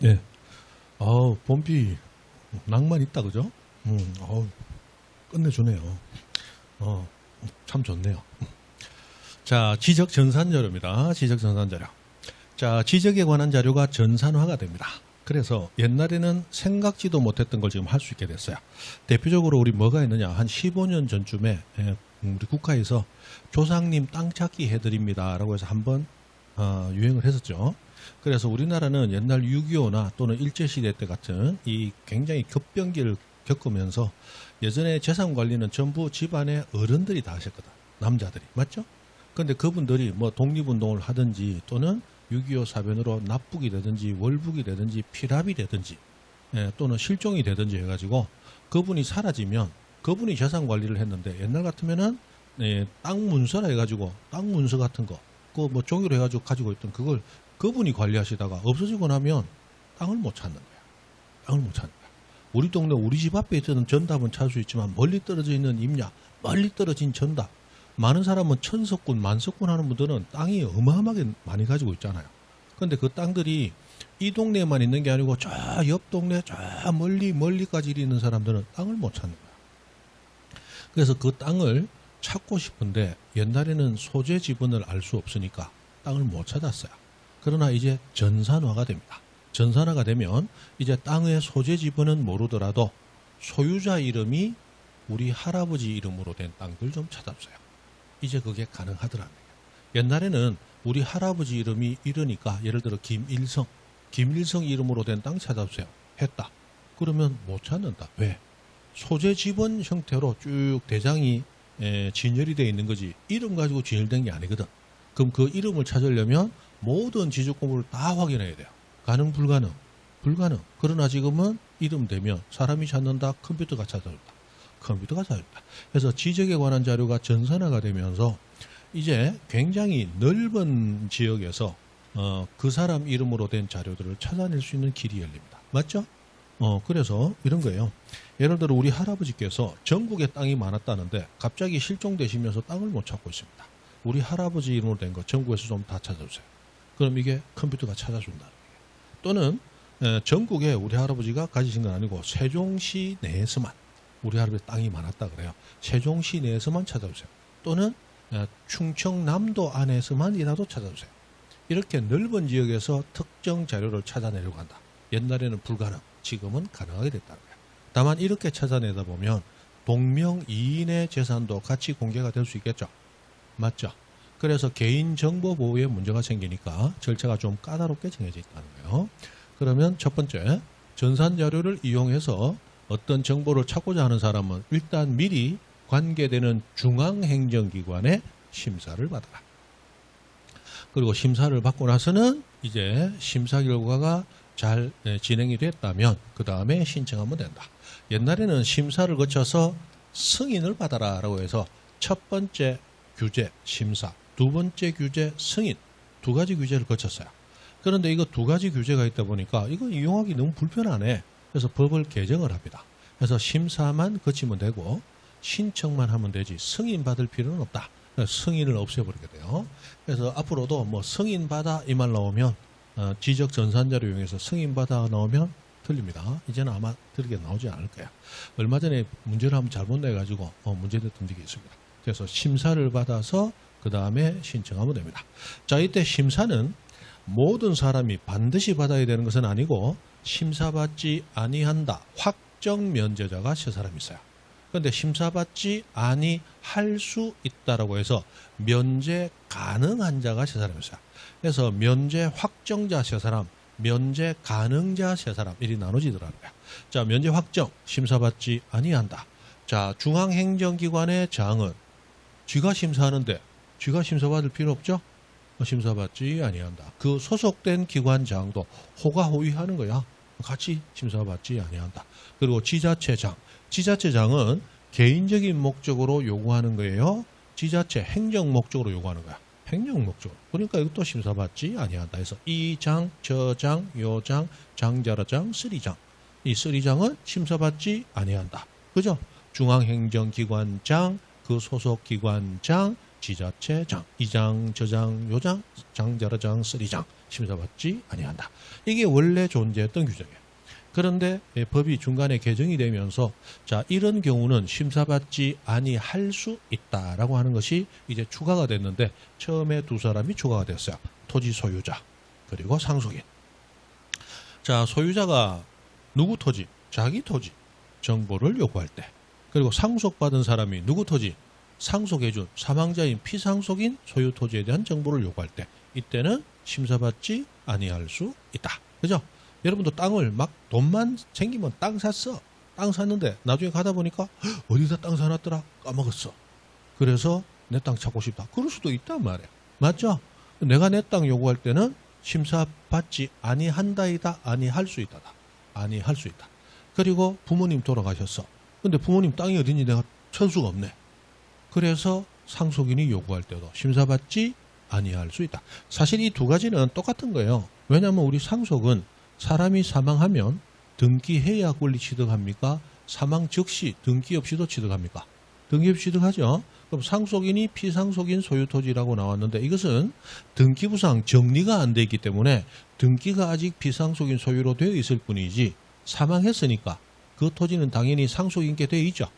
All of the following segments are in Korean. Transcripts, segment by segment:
예. 봄비 낭만 있다 그죠? 끝내주네요. 참 좋네요. 자, 지적 전산 자료입니다. 지적 전산 자료. 자, 지적에 관한 자료가 전산화가 됩니다. 그래서 옛날에는 생각지도 못했던 걸 지금 할 수 있게 됐어요. 대표적으로 우리 뭐가 있느냐? 한 15년 전쯤에 우리 국가에서 조상님 땅 찾기 해드립니다라고 해서 한번 유행을 했었죠. 그래서 우리나라는 옛날 6.25나 또는 일제시대 때 같은 이 굉장히 급변기를 겪으면서 예전에 재산 관리는 전부 집안의 어른들이 다 하셨거든. 남자들이. 맞죠? 근데 그분들이 뭐 독립운동을 하든지 또는 6.25 사변으로 납북이 되든지 월북이 되든지 피랍이 되든지 또는 실종이 되든지 해가지고 그분이 사라지면 그분이 재산 관리를 했는데 옛날 같으면은 땅 문서라 해가지고 땅 문서 같은 거 그 뭐 종이로 해가지고 가지고 있던 그걸 그분이 관리하시다가 없어지고 나면 땅을 못 찾는 거야. 땅을 못 찾는 거야. 우리 동네 우리 집 앞에 있던 전답은 찾을 수 있지만 멀리 떨어져 있는 임야, 멀리 떨어진 전답. 많은 사람은 천석군, 만석군 하는 분들은 땅이 어마어마하게 많이 가지고 있잖아요. 그런데 그 땅들이 이 동네에만 있는 게 아니고 저 옆 동네 저 멀리까지 있는 사람들은 땅을 못 찾는 거야. 그래서 그 땅을 찾고 싶은데 옛날에는 소재 지분을 알 수 없으니까 땅을 못 찾았어요. 그러나 이제 전산화가 됩니다. 전산화가 되면 이제 땅의 소재 지분은 모르더라도 소유자 이름이 우리 할아버지 이름으로 된 땅들 좀 찾아보세요. 이제 그게 가능하더라는 거예요. 옛날에는 우리 할아버지 이름이 이러니까 예를 들어 김일성 이름으로 된 땅 찾아보세요. 했다. 그러면 못 찾는다. 왜? 소재 지분 형태로 쭉 대장이 진열이 되어 있는 거지 이름 가지고 진열된 게 아니거든. 그럼 그 이름을 찾으려면 모든 지적공부를 다 확인해야 돼요. 가능 불가능? 불가능. 그러나 지금은 이름 되면 사람이 찾는다. 컴퓨터가 찾아준다. 컴퓨터가 찾아준다. 그래서 지적에 관한 자료가 전산화가 되면서 이제 굉장히 넓은 지역에서 그 사람 이름으로 된 자료들을 찾아낼 수 있는 길이 열립니다. 맞죠? 그래서 이런 거예요. 예를 들어 우리 할아버지께서 전국에 땅이 많았다는데 갑자기 실종되시면서 땅을 못 찾고 있습니다. 우리 할아버지 이름으로 된 거 전국에서 좀 다 찾아주세요. 그럼 이게 컴퓨터가 찾아준다는 거예요. 또는 전국에 우리 할아버지가 가지신 건 아니고 세종시 내에서만 우리 할아버지 땅이 많았다 그래요. 세종시 내에서만 찾아주세요. 또는 충청남도 안에서만이라도 찾아주세요. 이렇게 넓은 지역에서 특정 자료를 찾아내려고 한다. 옛날에는 불가능, 지금은 가능하게 됐다는 거예요. 다만 이렇게 찾아내다 보면 동명이인의 재산도 같이 공개가 될 수 있겠죠. 맞죠? 그래서 개인정보 보호에 문제가 생기니까 절차가 좀 까다롭게 정해져 있다는 거예요. 그러면 첫 번째, 전산자료를 이용해서 어떤 정보를 찾고자 하는 사람은 일단 미리 관계되는 중앙행정기관의 심사를 받아라. 그리고 심사를 받고 나서는 이제 심사 결과가 잘 진행이 됐다면 그 다음에 신청하면 된다. 옛날에는 심사를 거쳐서 승인을 받아라 라고 해서 첫 번째 규제 심사, 두 번째 규제 승인, 두 가지 규제를 거쳤어요. 그런데 이거 두 가지 규제가 있다 보니까 이거 이용하기 너무 불편하네. 그래서 법을 개정을 합니다. 그래서 심사만 거치면 되고 신청만 하면 되지 승인 받을 필요는 없다. 승인을 없애버리게 돼요. 그래서 앞으로도 뭐 승인 받아 이 말 나오면 지적 전산자료 이용해서 승인 받아 나오면 틀립니다. 이제는 아마 틀리게 나오지 않을 거야. 얼마 전에 문제를 한번 잘못 내가지고 문제됐던 적이 있습니다. 그래서 심사를 받아서 그 다음에 신청하면 됩니다. 자, 이때 심사는 모든 사람이 반드시 받아야 되는 것은 아니고 심사받지 아니한다. 확정 면제자가 세 사람 있어요. 그런데 심사받지 아니할 수 있다라고 해서 면제 가능한 자가 세 사람 있어요. 그래서 면제 확정자 세 사람, 면제 가능자 세 사람 이리 나눠지더라고요. 자, 면제 확정 심사받지 아니한다. 자, 중앙행정기관의 장은 쥐가 심사하는데 쥐가 심사받을 필요 없죠? 심사받지 아니한다. 그 소속된 기관장도 호가호위하는 거야. 같이 심사받지 아니한다. 그리고 지자체장. 지자체장은 개인적인 목적으로 요구하는 거예요. 지자체 행정 목적으로 요구하는 거야. 행정 목적으로. 그러니까 이것도 심사받지 아니한다. 해서 이 장, 저 장, 요 장, 장자라장, 쓰리장. 이 쓰리장은 심사받지 아니한다. 그죠? 중앙행정기관장, 그 소속기관장, 지자체장, 이장, 저장, 요장, 장자라장, 쓰리장 심사받지 아니한다. 이게 원래 존재했던 규정이에요. 그런데 법이 중간에 개정이 되면서 자 이런 경우는 심사받지 아니할 수 있다라고 하는 것이 이제 추가가 됐는데 처음에 두 사람이 추가가 됐어요. 토지 소유자 그리고 상속인. 자 소유자가 누구 토지? 자기 토지 정보를 요구할 때 그리고 상속받은 사람이 누구 토지? 상속해준 사망자인 피상속인 소유 토지에 대한 정보를 요구할 때 이때는 심사받지 아니할 수 있다. 그죠? 여러분도 땅을 막 돈만 생기면 땅 샀어. 땅 샀는데 나중에 가다 보니까 어디다 땅 사놨더라? 까먹었어. 그래서 내 땅 찾고 싶다. 그럴 수도 있단 말이에요. 맞죠? 내가 내 땅 요구할 때는 심사받지 아니한다이다. 아니할 수 있다다. 아니할 수 있다. 그리고 부모님 돌아가셨어. 근데 부모님 땅이 어딘지 내가 찾을 수가 없네. 그래서 상속인이 요구할 때도 심사받지 아니할 수 있다. 사실 이 두 가지는 똑같은 거예요. 왜냐하면 우리 상속은 사람이 사망하면 등기해야 권리 취득합니까? 사망 즉시 등기 없이도 취득합니까? 등기 없이 취득하죠. 그럼 상속인이 피상속인 소유토지라고 나왔는데 이것은 등기부상 정리가 안 돼 있기 때문에 등기가 아직 피상속인 소유로 되어 있을 뿐이지 사망했으니까 그 토지는 당연히 상속인께 되어 있죠.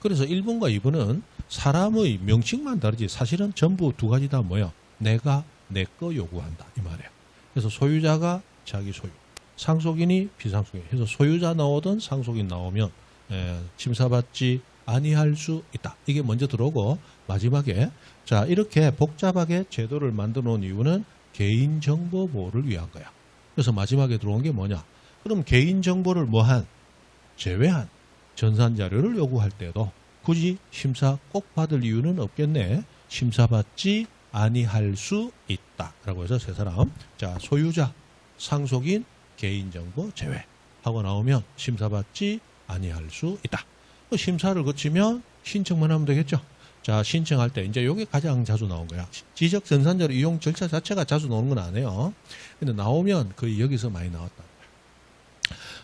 그래서 1번과 2번은 사람의 명칭만 다르지 사실은 전부 두 가지 다 뭐예요? 내가 내 거 요구한다 이 말이에요. 그래서 소유자가 자기 소유, 상속인이 비상속인 해서 소유자 나오든 상속인 나오면 심사받지 아니할 수 있다. 이게 먼저 들어오고 마지막에 자 이렇게 복잡하게 제도를 만들어 놓은 이유는 개인정보 보호를 위한 거야. 그래서 마지막에 들어온 게 뭐냐? 그럼 개인정보를 뭐한? 제외한 전산자료를 요구할 때도 굳이 심사 꼭 받을 이유는 없겠네. 심사받지 아니할 수 있다. 라고 해서 세 사람. 자, 소유자, 상속인, 개인정보 제외. 하고 나오면 심사받지 아니할 수 있다. 심사를 거치면 신청만 하면 되겠죠. 자, 신청할 때 이제 이게 가장 자주 나온 거야. 지적 전산자료 이용 절차 자체가 자주 나오는 건 아니에요. 근데 나오면 거의 여기서 많이 나왔다.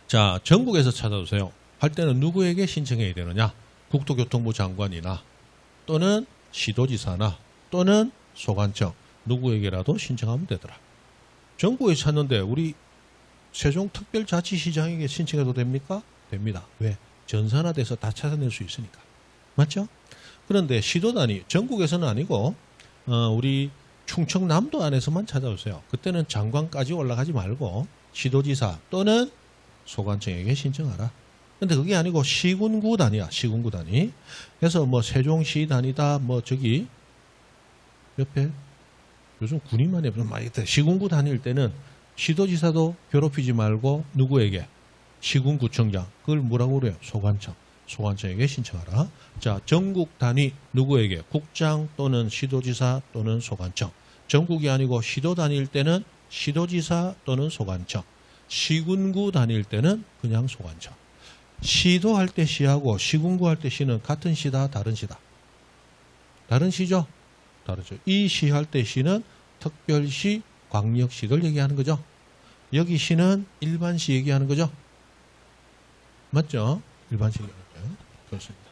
자, 전국에서 찾아주세요. 할 때는 누구에게 신청해야 되느냐? 국토교통부 장관이나 또는 시도지사나 또는 소관청 누구에게라도 신청하면 되더라. 전국에 찾는데 우리 세종특별자치시장에게 신청해도 됩니까? 됩니다. 왜? 전산화돼서 다 찾아낼 수 있으니까. 맞죠? 그런데 시도 단위 전국에서는 아니고 우리 충청남도 안에서만 찾아오세요. 그때는 장관까지 올라가지 말고 시도지사 또는 소관청에게 신청하라. 근데 그게 아니고 시군구 단위야. 시군구 단위. 그래서 뭐 세종시 단위다. 뭐 저기 옆에 요즘 군인만 해보면 많이 있다. 시군구 단위일 때는 시도지사도 괴롭히지 말고 누구에게? 시군구청장. 그걸 뭐라고 그래요? 소관청. 소관청에게 신청하라. 자, 전국 단위 누구에게? 국장 또는 시도지사 또는 소관청. 전국이 아니고 시도 단위일 때는 시도지사 또는 소관청. 시군구 단위일 때는 그냥 소관청. 시도할 때 시하고 시군구 할 때 시는 같은 시다, 다른 시다? 다른 시죠? 다르죠. 이 시 할 때 시는 특별시, 광역시를 얘기하는 거죠. 여기 시는 일반시 얘기하는 거죠. 맞죠? 일반시 얘기하는 거죠. 그렇습니다.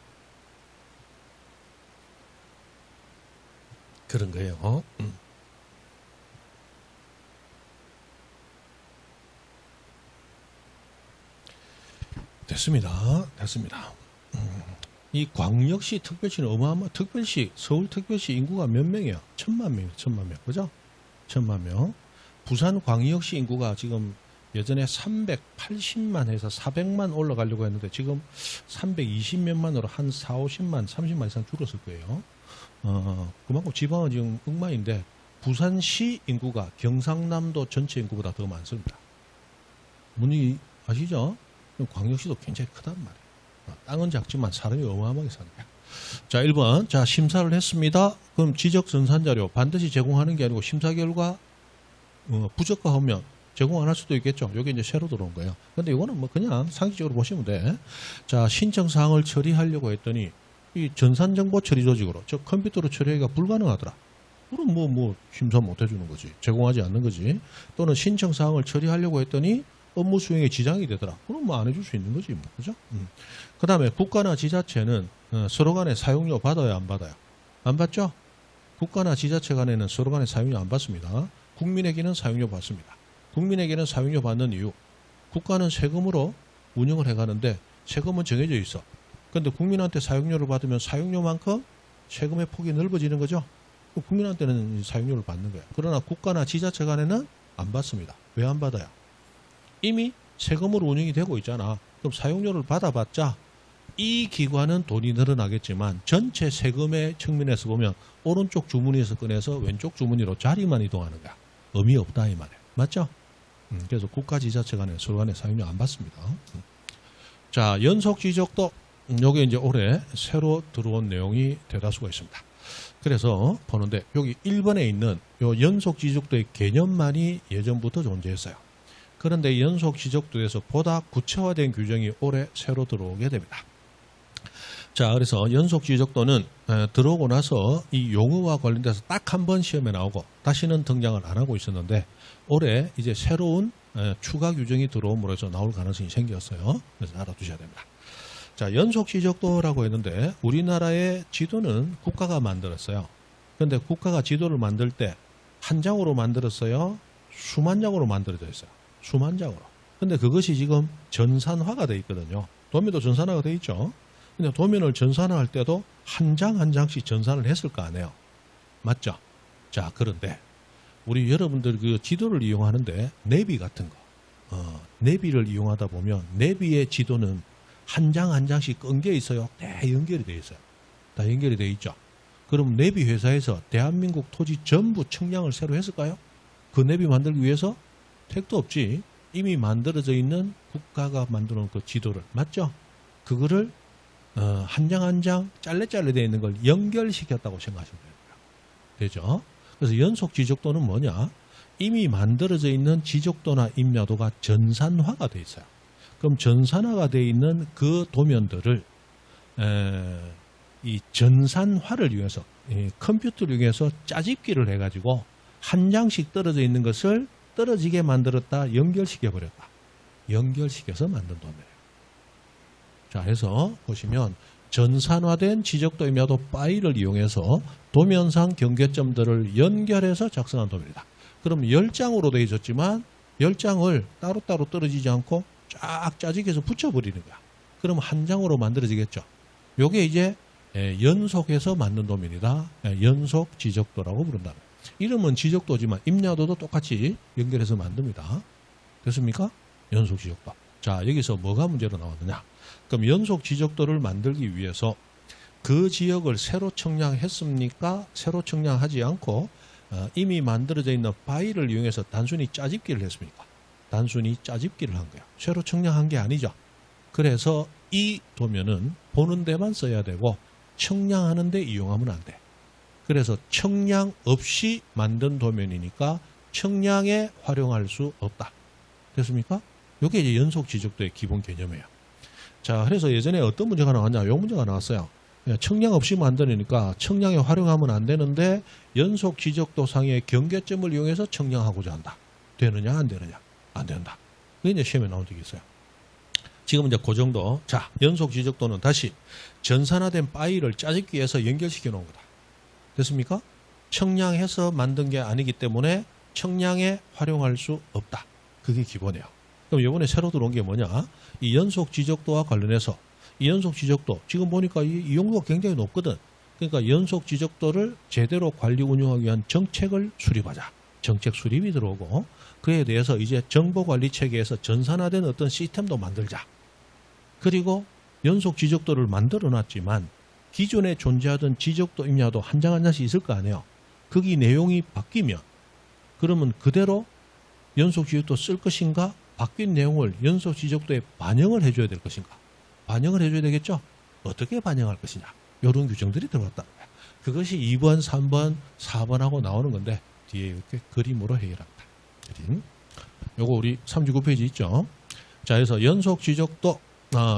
그런 거예요. 됐습니다. 됐습니다. 이 광역시, 특별시는 어마어마, 특별시, 서울특별시 인구가 몇 명이에요? 1000만 명, 1000만 명. 그죠? 1000만 명. 부산 광역시 인구가 지금 예전에 380만 해서 400만 올라가려고 했는데 지금 320몇만으로 한 4, 50만, 30만 이상 줄었을 거예요. 그만큼 지방은 지금 엉망인데 부산시 인구가 경상남도 전체 인구보다 더 많습니다. 뭔지 아시죠? 광역시도 굉장히 크단 말이에요. 땅은 작지만 사람이 어마어마하게 사는 거야. 자, 1번. 자, 심사를 했습니다. 그럼 지적 전산자료 반드시 제공하는 게 아니고 심사 결과 부적합하면 제공 안 할 수도 있겠죠. 여기 이제 새로 들어온 거예요. 근데 이거는 뭐 그냥 상식적으로 보시면 돼. 자, 신청 사항을 처리하려고 했더니 이 전산정보 처리 조직으로 저 컴퓨터로 처리하기가 불가능하더라. 그럼 뭐 심사 못 해주는 거지. 제공하지 않는 거지. 또는 신청 사항을 처리하려고 했더니 업무 수행에 지장이 되더라. 그럼 뭐 안 해줄 수 있는 거지, 뭐. 그죠? 그 다음에 국가나 지자체는 서로 간에 사용료 받아요, 안 받아요? 안 받죠? 국가나 지자체 간에는 서로 간에 사용료 안 받습니다. 국민에게는 사용료 받습니다. 국민에게는 사용료 받는 이유, 국가는 세금으로 운영을 해가는데 세금은 정해져 있어. 그런데 국민한테 사용료를 받으면 사용료만큼 세금의 폭이 넓어지는 거죠. 국민한테는 사용료를 받는 거예요. 그러나 국가나 지자체 간에는 안 받습니다. 왜 안 받아요? 이미 세금으로 운영이 되고 있잖아. 그럼 사용료를 받아봤자 이 기관은 돈이 늘어나겠지만 전체 세금의 측면에서 보면 오른쪽 주머니에서 꺼내서 왼쪽 주머니로 자리만 이동하는 거야. 의미 없다 이 말이에요. 맞죠? 그래서 국가 지자체 간에 서로 간에 사용료 안 받습니다. 자, 연속 지적도 요게 이제 올해 새로 들어온 내용이 대다수가 있습니다. 그래서 보는데 여기 1번에 있는 요 연속 지적도의 개념만이 예전부터 존재했어요. 그런데 연속 지적도에서 보다 구체화된 규정이 올해 새로 들어오게 됩니다. 자, 그래서 연속 지적도는 들어오고 나서 이 용어와 관련돼서 딱 한 번 시험에 나오고 다시는 등장을 안 하고 있었는데 올해 이제 새로운 추가 규정이 들어옴으로 해서 나올 가능성이 생겼어요. 그래서 알아두셔야 됩니다. 자, 연속 지적도라고 했는데 우리나라의 지도는 국가가 만들었어요. 그런데 국가가 지도를 만들 때 한 장으로 만들었어요? 수만 장으로 만들어져 있어요. 수만 장으로. 근데 그것이 지금 전산화가 되어 있거든요. 도면도 전산화가 되어 있죠. 근데 도면을 전산화할 때도 한 장 한 장씩 전산을 했을 거 아니에요. 맞죠? 자, 그런데 우리 여러분들 그 지도를 이용하는데 내비 같은 거, 내비를 이용하다 보면 내비의 지도는 한 장 한 장씩 끊겨 있어요. 다 연결이 되어 있어요. 다 연결이 되어 있죠. 그럼 내비 회사에서 대한민국 토지 전부 측량을 새로 했을까요? 그 내비 만들기 위해서 택도 없지. 이미 만들어져 있는 국가가 만들어 놓은 그 지도를, 맞죠? 그거를 한 장 한 장 잘래 되어 있는 걸 연결시켰다고 생각하시면 됩니다. 되죠? 그래서 연속 지적도는 뭐냐? 이미 만들어져 있는 지적도나 임야도가 전산화가 되어 있어요. 그럼 전산화가 되어 있는 그 도면들을 이 전산화를 이용해서 컴퓨터를 이용해서 짜집기를 해가지고 한 장씩 떨어져 있는 것을 떨어지게 만들었다, 연결시켜버렸다. 연결시켜서 만든 도면이에요. 자, 해서 보시면 전산화된 지적도 임야도 파일을 이용해서 도면상 경계점들을 연결해서 작성한 도면이다. 그럼 10장으로 되어 있었지만 10장을 따로따로 떨어지지 않고 쫙 짜집기해서 붙여버리는 거야. 그럼 한 장으로 만들어지겠죠. 요게 이제 연속해서 만든 도면이다. 연속 지적도라고 부른다. 이름은 지적도지만 임야도도 똑같이 연결해서 만듭니다. 됐습니까? 연속 지적도. 자, 여기서 뭐가 문제로 나왔느냐? 그럼 연속 지적도를 만들기 위해서 그 지역을 새로 청량했습니까? 새로 청량하지 않고 이미 만들어져 있는 파일을 이용해서 단순히 짜집기를 했습니까? 단순히 짜집기를 한 거야. 새로 청량한 게 아니죠. 그래서 이 도면은 보는 데만 써야 되고 청량하는 데 이용하면 안 돼. 그래서 청량 없이 만든 도면이니까 청량에 활용할 수 없다. 됐습니까? 이게 이제 연속 지적도의 기본 개념이에요. 자, 그래서 예전에 어떤 문제가 나왔냐? 이 문제가 나왔어요. 청량 없이 만드니까 청량에 활용하면 안 되는데 연속 지적도상의 경계점을 이용해서 청량하고자 한다. 되느냐 안 되느냐? 안 된다. 그게 이제 시험에 나온 적이 있어요. 지금 이제 그 정도. 자, 연속 지적도는 다시 전산화된 파일을 짜집기해서 연결시켜 놓은 거다. 됐습니까? 청량해서 만든 게 아니기 때문에 청량에 활용할 수 없다. 그게 기본이에요. 그럼 이번에 새로 들어온 게 뭐냐? 이 연속 지적도와 관련해서 이 연속 지적도 지금 보니까 이 용도가 굉장히 높거든. 그러니까 연속 지적도를 제대로 관리 운영하기 위한 정책을 수립하자. 정책 수립이 들어오고 그에 대해서 이제 정보관리 체계에서 전산화된 어떤 시스템도 만들자. 그리고 연속 지적도를 만들어 놨지만 기존에 존재하던 지적도 임야도 한 장 한 장씩 있을 거 아니에요. 거기 내용이 바뀌면 그러면 그대로 연속 지적도 쓸 것인가? 바뀐 내용을 연속 지적도에 반영을 해줘야 될 것인가? 반영을 해줘야 되겠죠? 어떻게 반영할 것이냐? 이런 규정들이 들어왔다는 거야. 그것이 2번, 3번, 4번하고 나오는 건데 뒤에 이렇게 그림으로 해결합니다. 그림. 요거 우리 39페이지 있죠? 자, 그래서 연속 지적도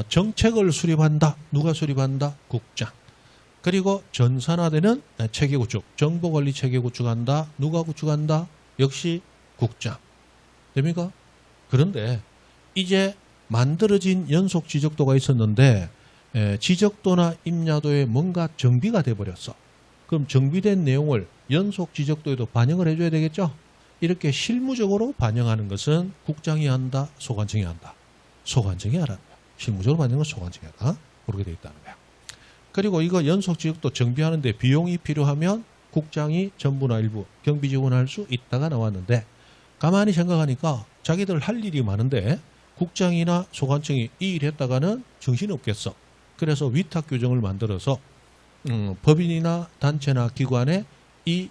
정책을 수립한다. 누가 수립한다? 국장. 그리고 전산화되는 체계 구축, 정보관리 체계 구축한다. 누가 구축한다? 역시 국장. 됩니까? 그런데 이제 만들어진 연속 지적도가 있었는데 지적도나 임야도에 뭔가 정비가 돼버렸어. 그럼 정비된 내용을 연속 지적도에도 반영을 해줘야 되겠죠? 이렇게 실무적으로 반영하는 것은 국장이 한다, 소관청이 한다. 소관청이 하라는 거야. 실무적으로 반영은 소관청이 하라. 그렇게 되어 있다는 거야. 그리고 이거 연속 지적도 정비하는데 비용이 필요하면 국장이 전부나 일부 경비 지원할 수 있다가 나왔는데 가만히 생각하니까 자기들 할 일이 많은데 국장이나 소관청이 이 일 했다가는 정신없겠어. 그래서 위탁 규정을 만들어서 법인이나 단체나 기관에 이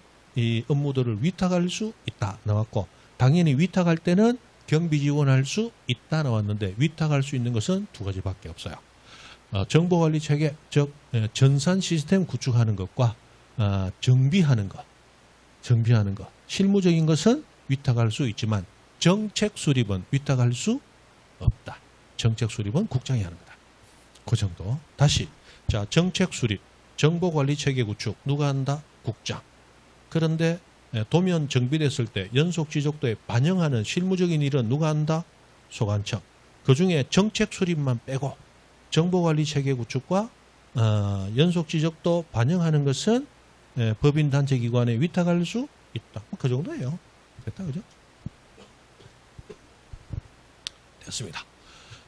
업무들을 위탁할 수 있다 나왔고 당연히 위탁할 때는 경비 지원할 수 있다 나왔는데 위탁할 수 있는 것은 두 가지밖에 없어요. 정보관리 체계 즉 전산 시스템 구축하는 것과 정비하는 것 실무적인 것은 위탁할 수 있지만 정책 수립은 위탁할 수 없다. 정책 수립은 국장이 하는 거다. 그 정도. 다시 자 정책 수립 정보관리 체계 구축 누가 한다? 국장. 그런데 도면 정비됐을 때 연속 지적도에 반영하는 실무적인 일은 누가 한다? 소관청. 그중에 정책 수립만 빼고 정보관리 체계 구축과 연속 지적도 반영하는 것은 법인 단체 기관에 위탁할 수 있다. 그 정도예요. 됐다 그죠? 됐습니다.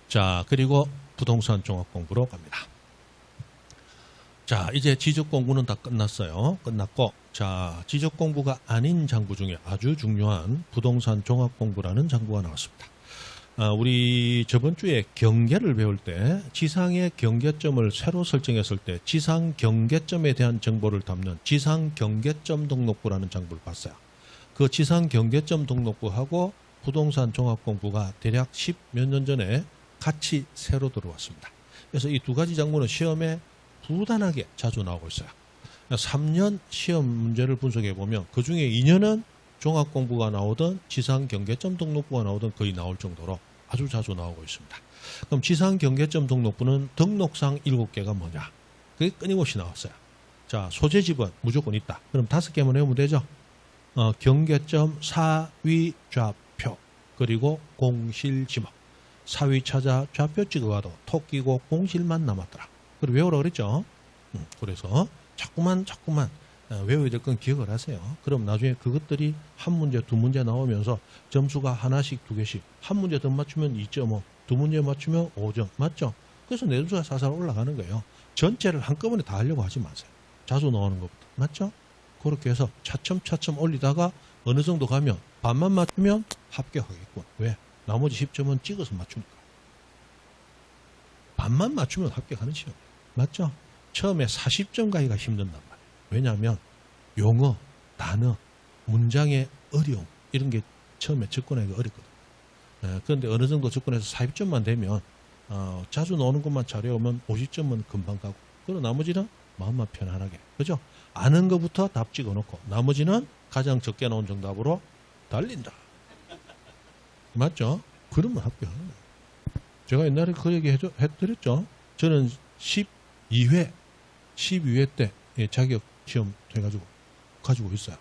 자 그리고 부동산 종합 공부로 갑니다. 자 이제 지적 공부는 다 끝났어요. 끝났고 자 지적 공부가 아닌 장부 중에 아주 중요한 부동산 종합 공부라는 장부가 나왔습니다. 우리 저번 주에 경계를 배울 때 지상의 경계점을 새로 설정했을 때 지상 경계점에 대한 정보를 담는 지상 경계점 등록부라는 장부를 봤어요. 그 지상 경계점 등록부하고 부동산 종합 공부가 대략 10 몇 년 전에 같이 새로 들어왔습니다. 그래서 이 두 가지 장부는 시험에 부단하게 자주 나오고 있어요. 3년 시험 문제를 분석해 보면 그 중에 2년은 종합 공부가 나오던 지상 경계점 등록부가 나오던 거의 나올 정도로 아주 자주 나오고 있습니다. 그럼 지상 경계점 등록부는 등록상 7개가 뭐냐? 그게 끊임없이 나왔어요. 자, 소재집은 무조건 있다. 그럼 5개만 외우면 되죠? 경계점 사위 좌표 그리고 공실 지목. 사위 찾아 좌표 찍어가도 토끼고 공실만 남았더라. 그리고 외우라 그랬죠? 그래서 자꾸만 외워야 될 건 기억을 하세요. 그럼 나중에 그것들이 한 문제, 두 문제 나오면서 점수가 하나씩, 두 개씩. 한 문제 더 맞추면 2.5, 두 문제 맞추면 5점. 맞죠? 그래서 내 점수가 살살 올라가는 거예요. 전체를 한꺼번에 다 하려고 하지 마세요. 자주 나오는 것부터. 맞죠? 그렇게 해서 차츰 올리다가 어느 정도 가면 반만 맞추면 합격하겠군. 왜? 나머지 10점은 찍어서 맞추니까. 반만 맞추면 합격하는 시험. 맞죠? 처음에 40점 가기가 힘든단 말이에요. 왜냐하면 용어, 단어, 문장의 어려움 이런 게 처음에 접근하기가 어렵거든요. 그런데 어느 정도 접근해서 40점만 되면 자주 나오는 것만 잘해오면 50점은 금방 가고 그리고 나머지는 마음만 편안하게. 그죠? 아는 것부터 답 찍어놓고 나머지는 가장 적게 나온 정답으로 달린다. 맞죠? 그러면 합격하는 거예요. 제가 옛날에 그 얘기 해드렸죠. 저는 12회 때 자격 시험 해가지고 가지고 있어요.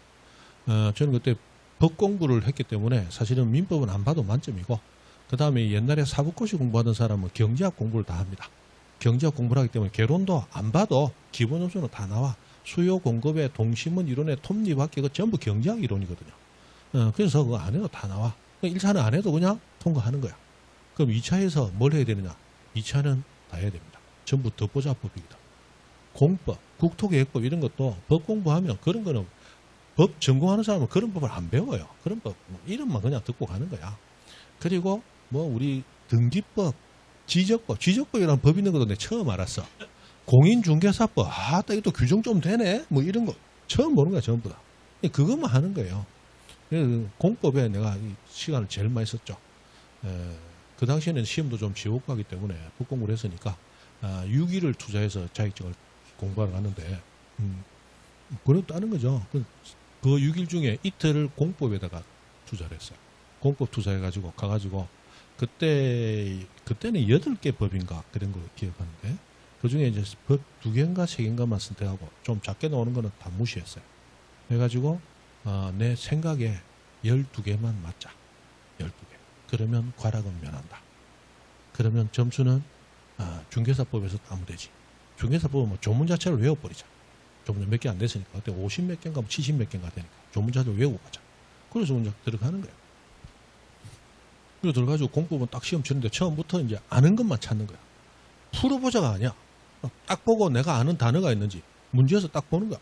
저는 그때 법 공부를 했기 때문에 사실은 민법은 안 봐도 만점이고 그 다음에 옛날에 사법고시 공부하던 사람은 경제학 공부를 다 합니다. 경제학 공부를 하기 때문에 개론도 안 봐도 기본 점수는 다 나와. 수요 공급의 동심원 이론의 톱니바퀴 그 전부 경제학 이론이거든요. 그래서 그거 안 해도 다 나와. 1차는 안 해도 그냥 통과하는 거야. 그럼 2차에서 뭘 해야 되느냐? 2차는 다 해야 됩니다. 전부 덧보자법이거든. 공법, 국토계획법 이런 것도 법 공부하면 그런 거는 법 전공하는 사람은 그런 법을 안 배워요. 그런 법 이름만 그냥 듣고 가는 거야. 그리고 뭐 우리 등기법, 지적법이라는 법이 있는 것도 내가 처음 알았어. 공인중개사법, 딱 이것도 규정 좀 되네. 뭐 이런 거 처음 보는 거야 전부 다. 그것만 하는 거예요. 공법에 내가 시간을 제일 많이 썼죠. 그 당시에는 시험도 좀 지옥 가기 때문에 법 공부를 했으니까 6일을 투자해서 자격증을 공부하러 갔는데 그래도 따는 거죠. 그 6일 중에 이틀을 공법에다가 투자를 했어요. 공법 투자해가지고 가가지고 그때는 8개 법인가 그런 거 기억하는데 그 중에 이제 법 2개인가 3개인가만 선택하고 좀 작게 나오는 거는 다 무시했어요. 그래가지고 내 생각에 12개만 맞자. 12개. 그러면 과락은 면한다. 그러면 점수는 중개사법에서 따면 되지. 중개사법은 뭐 조문 자체를 외워버리자. 조문자 몇 개 안 됐으니까. 그때 50 몇 개인가 70 몇 개인가 되니까. 조문자들 외우고 가자. 그래서 먼저 들어가는 거야. 그리고 들어가지고 공부본 딱 시험 치는데 처음부터 이제 아는 것만 찾는 거야. 풀어보자가 아니야. 딱 보고 내가 아는 단어가 있는지 문제에서 딱 보는 거야.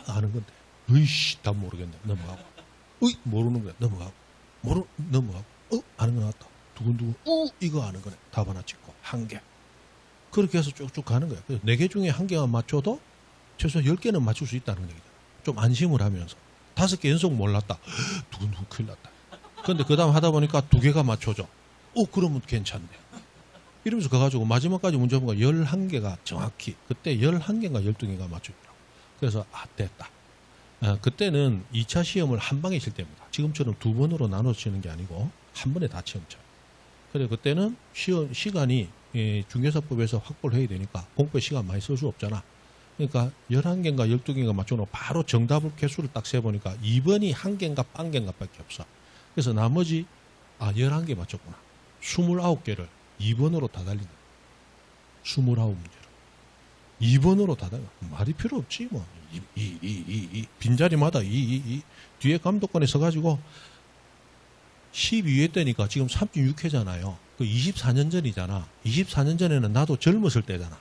아는 건데. 으이씨, 답 모르겠네. 넘어가고. 모르는 거야. 넘어가고. 넘어가고. 아는 거 나왔다. 두근두근. 이거 아는 거네. 답 하나 찍고. 한 개. 그렇게 해서 쭉쭉 가는 거야. 그래서 4개 중에 한 개만 맞춰도 최소 10개는 맞출 수 있다는 얘기잖아. 좀 안심을 하면서. 5개 연속 몰랐다. 두근두근 큰일 났다. 근데 그 다음 하다 보니까 2개가 맞춰져. 그러면 괜찮네. 이러면서 가가지고 마지막까지 문제 보니까 11개가 정확히, 그때 11개인가 12개가 맞추더라고. 그래서, 됐다. 그때는 2차 시험을 한 방에 칠 때입니다. 지금처럼 2번으로 나눠서 치는 게 아니고, 한 번에 다 시험 쳐요. 그래, 그때는 시간이 중개사법에서 확보를 해야 되니까, 공부에 시간 많이 쓸 수 없잖아. 그러니까 11개인가 12개인가 맞춰놓고 바로 정답을 개수를 딱 세보니까 2번이 1개인가 1개인가 밖에 없어. 그래서 나머지 11개 맞췄구나. 29개를 2번으로 다 달린다. 29문제를 2번으로 다 달려. 말이 필요 없지 뭐. 빈자리마다 뒤에 감독관에 서가지고 12회 때니까 지금 36회잖아요. 그 24년 전이잖아. 24년 전에는 나도 젊었을 때잖아.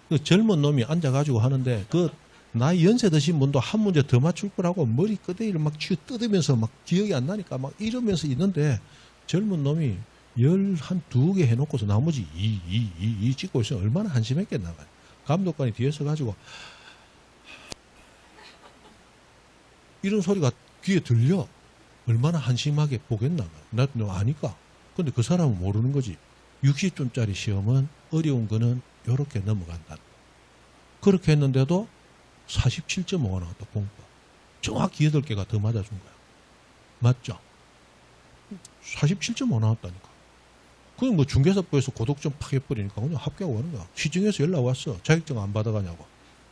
그 젊은 놈이 앉아가지고 하는데 그 나이 연세 드신 분도 한 문제 더 맞출 거라고 머리 끄대기를 막 뜯으면서 막 기억이 안 나니까 막 이러면서 있는데 젊은 놈이 12개 해놓고서 나머지 찍고 있으면 얼마나 한심했겠나. 감독관이 뒤에 서가지고 이런 소리가 귀에 들려. 얼마나 한심하게 보겠나. 나도 아니까. 근데 그 사람은 모르는 거지. 60점짜리 시험은 어려운 거는 이렇게 넘어간다. 그렇게 했는데도 47.5가 나왔다. 공부가. 정확히 8개가 더 맞아준 거야. 맞죠? 47.5 나왔다니까. 그냥 뭐 중개사법에서 고독점 팍 해버리니까 그냥 합격하고 가는 거야. 시중에서 연락 왔어. 자격증 안 받아가냐고.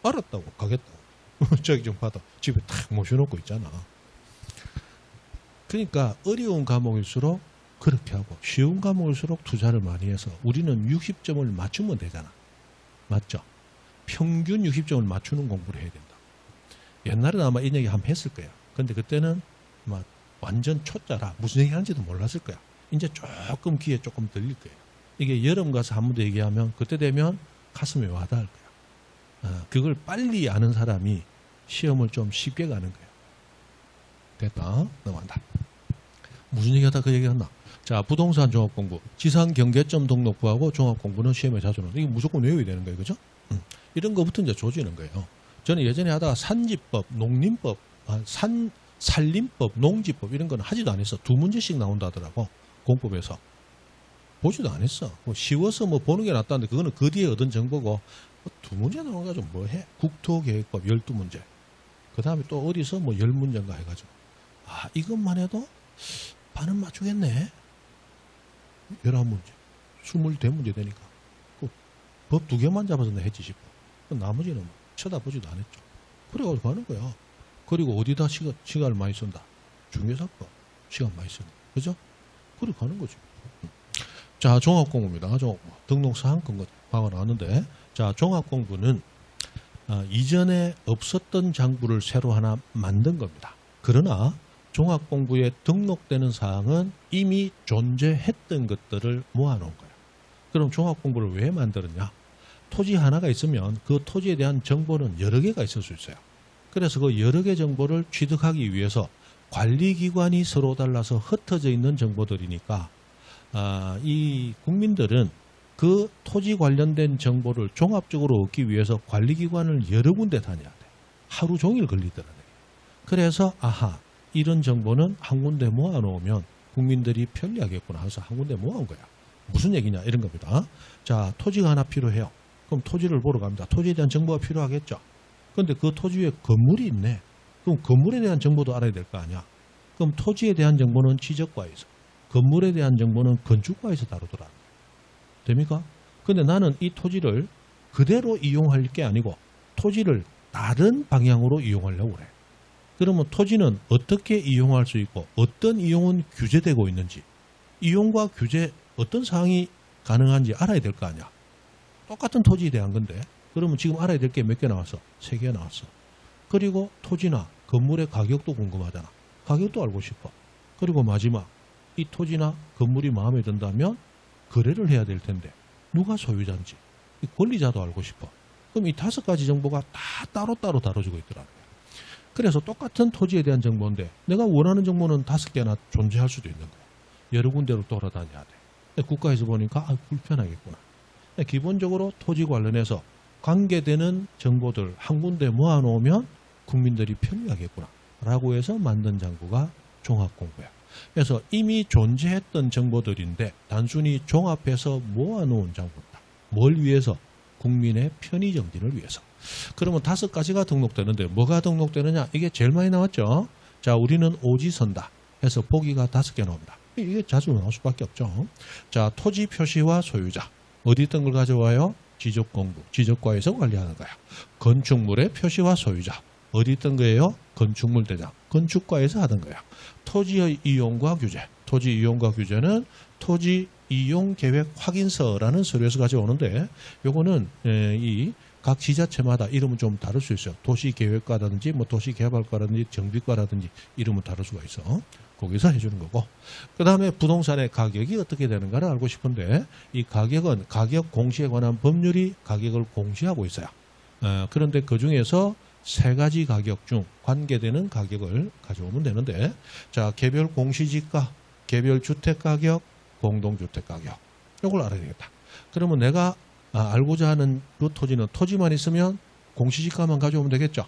알았다고. 가겠다고. 자격증 받아. 집에 탁 모셔놓고 있잖아. 그러니까 어려운 과목일수록 그렇게 하고 쉬운 과목일수록 투자를 많이 해서 우리는 60점을 맞추면 되잖아. 맞죠? 평균 60점을 맞추는 공부를 해야 된다. 옛날에는 아마 이 얘기 한번 했을 거야. 근데 그때는 막 완전 초짜라 무슨 얘기 하는지도 몰랐을 거야. 이제 조금 귀에 조금 들릴 거예요. 이게 여름 가서 한 번 더 얘기하면 그때 되면 가슴에 와닿을 거야. 그걸 빨리 아는 사람이 시험을 좀 쉽게 가는 거예요. 됐다. 넘어간다. 무슨 얘기하다 그 얘기했나? 자, 부동산 종합공부. 지상 경계점 등록부하고 종합공부는 시험에 자주 나오는데 이게 무조건 외워야 되는 거예요. 그죠? 이런 거부터 이제 조지는 거예요. 저는 예전에 하다가 산지법, 농림법, 산림법, 농지법 이런 거는 하지도 안 했어. 2문제씩 나온다 하더라고. 공법에서. 보지도 안 했어. 뭐 쉬워서 뭐 보는 게 낫다는데 그거는 그 뒤에 얻은 정보고 2문제 나와가지고 뭐 해? 국토계획법 12문제. 그 다음에 또 어디서 뭐 10문제인가 해가지고. 이것만 해도 반은 맞추겠네. 11문제. 22문제 되니까. 그 법 2개만 잡아서 나 했지 싶어. 나머지는 뭐 쳐다보지도 않았죠. 그래가지고 가는 거야. 그리고 어디다 시간을 많이 쓴다? 중개사법. 시간 많이 쓴다. 그죠? 그래 가는 거지. 자, 종합공부입니다. 등록사항 방어 나왔는데, 자, 종합공부는 이전에 없었던 장부를 새로 하나 만든 겁니다. 그러나 종합공부에 등록되는 사항은 이미 존재했던 것들을 모아놓은 거예요. 그럼 종합공부를 왜 만들었냐? 토지 하나가 있으면 그 토지에 대한 정보는 여러 개가 있을 수 있어요. 그래서 그 여러 개 정보를 취득하기 위해서 관리기관이 서로 달라서 흩어져 있는 정보들이니까 이 국민들은 그 토지 관련된 정보를 종합적으로 얻기 위해서 관리기관을 여러 군데 다녀야 돼. 하루 종일 걸리더라고요. 그래서 이런 정보는 한 군데 모아놓으면 국민들이 편리하겠구나 해서 한 군데 모아온 거야. 무슨 얘기냐 이런 겁니다. 자, 토지가 하나 필요해요. 그럼 토지를 보러 갑니다. 토지에 대한 정보가 필요하겠죠. 그런데 그 토지 위에 건물이 있네. 그럼 건물에 대한 정보도 알아야 될 거 아니야. 그럼 토지에 대한 정보는 지적과에서, 건물에 대한 정보는 건축과에서 다루더라. 됩니까? 근데 나는 이 토지를 그대로 이용할 게 아니고 토지를 다른 방향으로 이용하려고 그래. 그러면 토지는 어떻게 이용할 수 있고 어떤 이용은 규제되고 있는지, 이용과 규제 어떤 사항이 가능한지 알아야 될 거 아니야. 똑같은 토지에 대한 건데 그러면 지금 알아야 될 게 몇 개 나왔어? 3개 나왔어. 그리고 토지나 건물의 가격도 궁금하잖아. 가격도 알고 싶어. 그리고 마지막, 이 토지나 건물이 마음에 든다면 거래를 해야 될 텐데 누가 소유자인지 이 권리자도 알고 싶어. 그럼 이 5가지 정보가 다 따로따로 다뤄지고 있더라고요. 그래서 똑같은 토지에 대한 정보인데 내가 원하는 정보는 5개나 존재할 수도 있는 거야. 여러 군데로 돌아다녀야 돼. 국가에서 보니까 불편하겠구나. 기본적으로 토지 관련해서 관계되는 정보들 한 군데 모아놓으면 국민들이 편리하겠구나 라고 해서 만든 장부가 종합공부야. 그래서 이미 존재했던 정보들인데 단순히 종합해서 모아놓은 장부다. 뭘 위해서? 국민의 편의 정진을 위해서. 그러면 5가지가 등록되는데 뭐가 등록되느냐? 이게 제일 많이 나왔죠. 자, 우리는 오지선다 해서 보기가 5개 나옵니다. 이게 자주 나올 수밖에 없죠. 자, 토지 표시와 소유자. 어디 있던 걸 가져와요? 지적공부, 지적과에서 관리하는 거야. 건축물의 표시와 소유자. 어디 있던 거예요? 건축물 대장, 건축과에서 하던 거야. 토지의 이용과 규제. 토지 이용과 규제는 토지 이용 계획 확인서라는 서류에서 가져오는데 요거는 이 각 지자체마다 이름은 좀 다를 수 있어요. 도시계획과라든지 뭐 도시개발과라든지 정비과라든지 이름은 다를 수가 있어. 거기서 해주는 거고. 그 다음에 부동산의 가격이 어떻게 되는가를 알고 싶은데 이 가격은 가격 공시에 관한 법률이 가격을 공시하고 있어요. 그런데 그 중에서 3가지 가격 중 관계되는 가격을 가져오면 되는데 자, 개별 공시지가, 개별 주택가격, 공동주택가격 이걸 알아야 되겠다. 그러면 내가 알고자 하는 그 토지는 토지만 있으면 공시지가만 가져오면 되겠죠.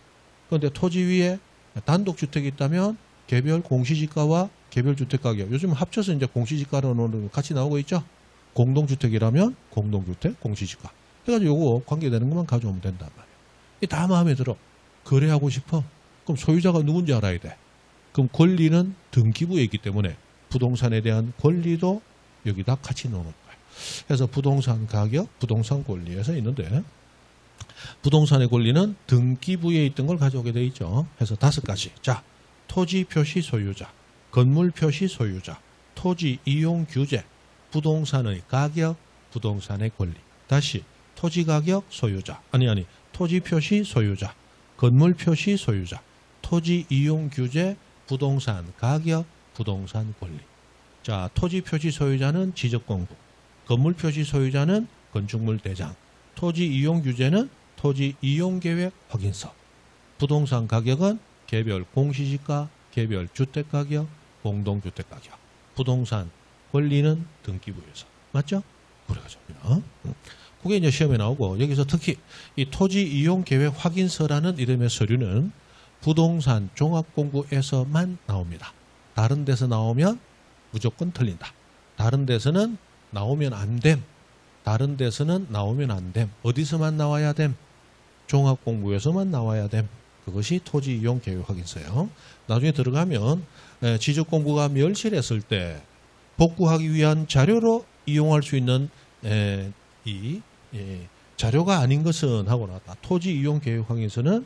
그런데 토지 위에 단독주택이 있다면 개별 공시지가와 개별 주택가격 요즘 합쳐서 이제 공시지가로는 같이 나오고 있죠. 공동주택이라면 공동주택 공시지가 해가지고 요거 관계되는 것만 가져오면 된단 말이에요. 이게 다 마음에 들어. 거래하고 싶어. 그럼 소유자가 누군지 알아야 돼. 그럼 권리는 등기부에 있기 때문에 부동산에 대한 권리도 여기다 같이 넣어놓을 거예요. 그래서 부동산 가격, 부동산 권리에서 있는데 부동산의 권리는 등기부에 있던 걸 가져오게 돼 있죠. 그래서 5가지. 자, 토지 표시 소유자, 건물 표시 소유자, 토지 이용 규제, 부동산의 가격, 부동산의 권리. 다시 토지 가격 소유자, 토지 표시 소유자, 건물 표시 소유자, 토지 이용 규제, 부동산 가격, 부동산 권리. 자, 토지 표시 소유자는 지적공부, 건물 표시 소유자는 건축물 대장, 토지 이용 규제는 토지 이용 계획 확인서, 부동산 가격은 개별 공시지가, 개별 주택가격, 공동주택가격, 부동산 권리는 등기부에서. 맞죠? 그래가지고요. 그게 이제 시험에 나오고 여기서 특히 이 토지 이용 계획 확인서라는 이름의 서류는 부동산 종합공부에서만 나옵니다. 다른 데서 나오면 무조건 틀린다. 다른 데서는 나오면 안 됨. 다른 데서는 나오면 안 됨. 어디서만 나와야 됨? 종합공부에서만 나와야 됨. 그것이 토지 이용 계획 확인서예요. 나중에 들어가면 지적공부가 멸실했을 때 복구하기 위한 자료로 이용할 수 있는 이 자료가 아닌 것은 하고 나왔다. 토지 이용 계획 확인서는